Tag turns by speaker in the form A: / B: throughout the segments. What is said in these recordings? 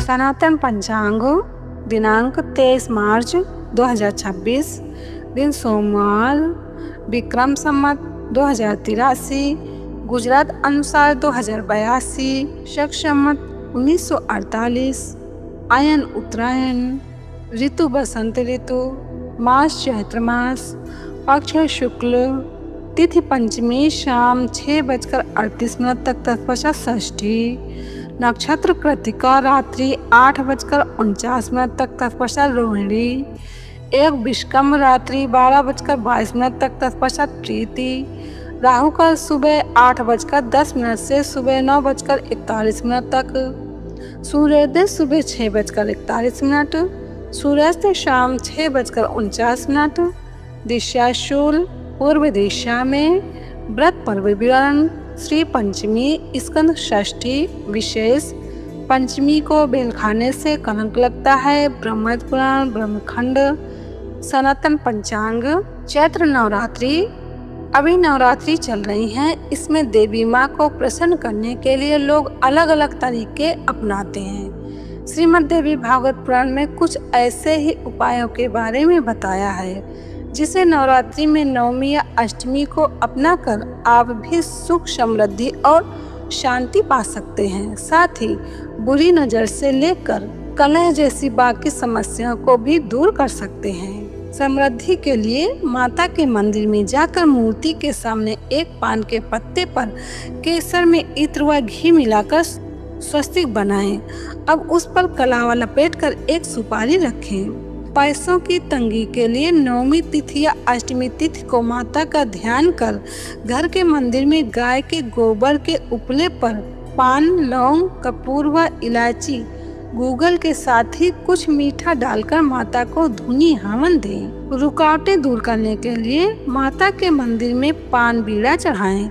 A: सनातन पंचांग दिनांक 23 मार्च 2026, दिन सोमवार, विक्रम संवत 2083, गुजरात अनुसार 2082, शक संवत 1948, आयन उत्तरायण, ऋतु बसंत ऋतु, मास चैत्र मास, पक्ष शुक्ल, तिथि पंचमी शाम 6:38 तक तत्पश्चात षष्ठी, नक्षत्र कृत्तिका रात्रि 8:49 तक तत्पश्चात रोहिणी, एक विषकम रात्रि 12:22 तक तत्पश्चात प्रीति, राहु काल सुबह 8:10 से सुबह 9:41 तक, सूर्योदय सुबह 6:41, सूर्यास्त शाम 6:49, दिशा शूल पूर्व दिशा में, व्रत पर्व विवरण, श्री पंचमी स्कंद षष्ठी विशेष, पंचमी को बेल खाने से कलंक लगता है। ब्रह्म पुराण ब्रह्मखंड। सनातन पंचांग। चैत्र नवरात्रि। अभी नवरात्रि चल रही हैं, इसमें देवी माँ को प्रसन्न करने के लिए लोग अलग अलग तरीके अपनाते हैं। श्रीमद् देवी भागवत पुराण में कुछ ऐसे ही उपायों के बारे में बताया है जिसे नवरात्रि में नवमी या अष्टमी को अपनाकर आप भी सुख समृद्धि और शांति पा सकते हैं। साथ ही बुरी नजर से लेकर कलह जैसी बाकी समस्याओं को भी दूर कर सकते हैं। समृद्धि के लिए माता के मंदिर में जाकर मूर्ति के सामने एक पान के पत्ते पर केसर में इत्र व घी मिलाकर स्वस्तिक बनाएं। अब उस पर कलावा लपेटकर एक सुपारी रखें। पैसों की तंगी के लिए नवमी तिथि या अष्टमी तिथि को माता का ध्यान कर घर के मंदिर में गाय के गोबर के उपले पर पान, लौंग, कपूर व इलायची, गूगल के साथ ही कुछ मीठा डालकर माता को धुनी हवन दें। रुकावटें दूर करने के लिए माता के मंदिर में पान बीड़ा चढ़ाएं।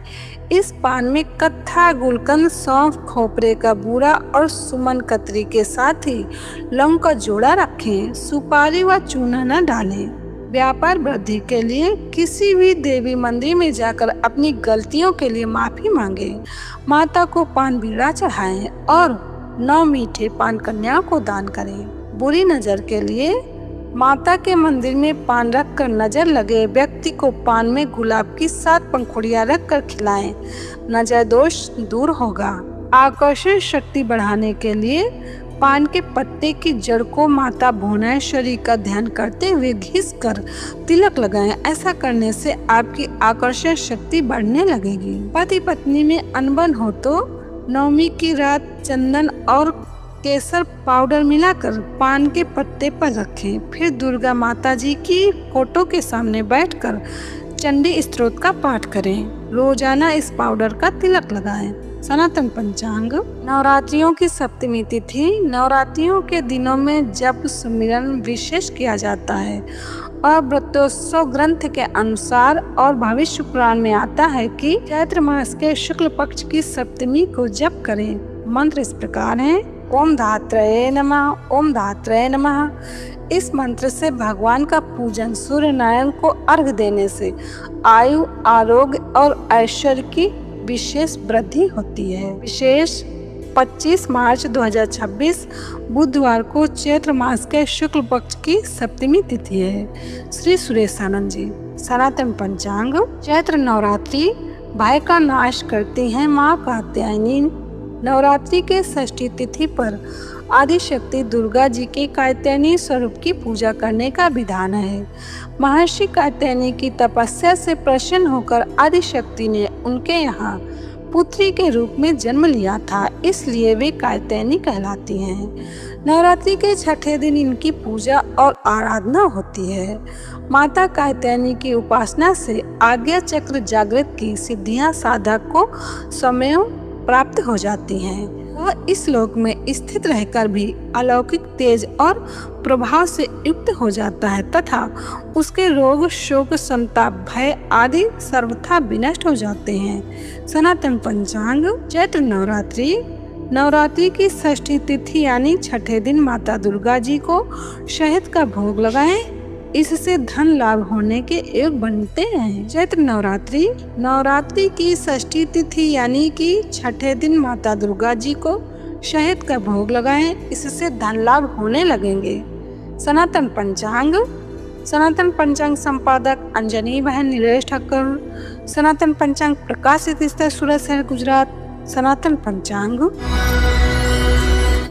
A: इस पान में कत्था, गुलकंद, सौंफ, खोपरे का बूरा और सुमन कतरी के साथ ही लौंग का जोड़ा रखें। सुपारी व चूना न डालें। व्यापार वृद्धि के लिए किसी भी देवी मंदिर में जाकर अपनी गलतियों के लिए माफी मांगे। माता को पान बीड़ा चढ़ाएं और 9 मीठे पान कन्याओं को दान करें। बुरी नजर के लिए माता के मंदिर में पान रखकर नजर लगे व्यक्ति को पान में गुलाब की 7 पंखुड़ियां रखकर खिलाएं। नजर दोष दूर होगा। आकर्षण शक्ति बढ़ाने के लिए पान के पत्ते की जड़ को माता भुवनेश्वरी का ध्यान करते हुए घिस कर तिलक लगाएं। ऐसा करने से आपकी आकर्षण शक्ति बढ़ने लगेगी। पति पत्नी में अनबन हो तो नवमी की रात चंदन और केसर पाउडर मिलाकर पान के पत्ते पर रखें। फिर दुर्गा माता जी की फोटो के सामने बैठकर चंडी स्तोत्र का पाठ करें। रोजाना इस पाउडर का तिलक लगाएं। सनातन पंचांग। नवरात्रियों की सप्तमी तिथि। नवरात्रियों के दिनों में जप सुमिरन विशेष किया जाता है और व्रतोत्सव ग्रंथ के अनुसार और भविष्य पुराण में आता है कि चैत्र मास के शुक्ल पक्ष की सप्तमी को जप करें। मंत्र इस प्रकार है: ओम धात्रये नमः, ओम धात्रये नमः। इस मंत्र से भगवान का पूजन, सूर्य नारायण को अर्घ देने से आयु, आरोग्य और ऐश्वर्य की विशेष वृद्धि होती है। विशेष 25 मार्च 2026 बुधवार को चैत्र मास के शुक्ल पक्ष की सप्तमी तिथि है। श्री सुरेशानंद जी। सनातन पंचांग। चैत्र नवरात्रि भय का नाश करती हैं माँ कात्यायनी। नवरात्रि के षष्ठी तिथि पर आदि शक्ति दुर्गा जी के कात्यायनी स्वरूप की पूजा करने का विधान है। महर्षि कात्यायनी की तपस्या से प्रसन्न होकर आदि शक्ति ने उनके यहाँ पुत्री के रूप में जन्म लिया था, इसलिए वे कात्यायनी कहलाती हैं। नवरात्रि के छठे दिन इनकी पूजा और आराधना होती है। माता कात्यायनी की उपासना से आज्ञा चक्र जागृत की सिद्धियां साधक को स्वयं प्राप्त हो जाती हैं। वह इस लोक में स्थित रहकर भी अलौकिक तेज और प्रभाव से युक्त हो जाता है तथा उसके रोग, शोक, संताप, भय आदि सर्वथा विनष्ट हो जाते हैं। सनातन पंचांग। चैत्र नवरात्रि। नवरात्रि की षष्ठी तिथि यानी छठे दिन माता दुर्गा जी को शहद का भोग लगाएं। इससे धन लाभ होने के योग बनते हैं। चैत्र नवरात्रि। नवरात्रि की षष्ठी तिथि यानी कि छठे दिन माता दुर्गा जी को शहद का भोग लगाएं, इससे धन लाभ होने लगेंगे। सनातन पंचांग। सनातन पंचांग संपादक अंजनी बहन नीलेश ठाकुर। सनातन पंचांग प्रकाशित स्थल सूरत शहर गुजरात। सनातन पंचांग।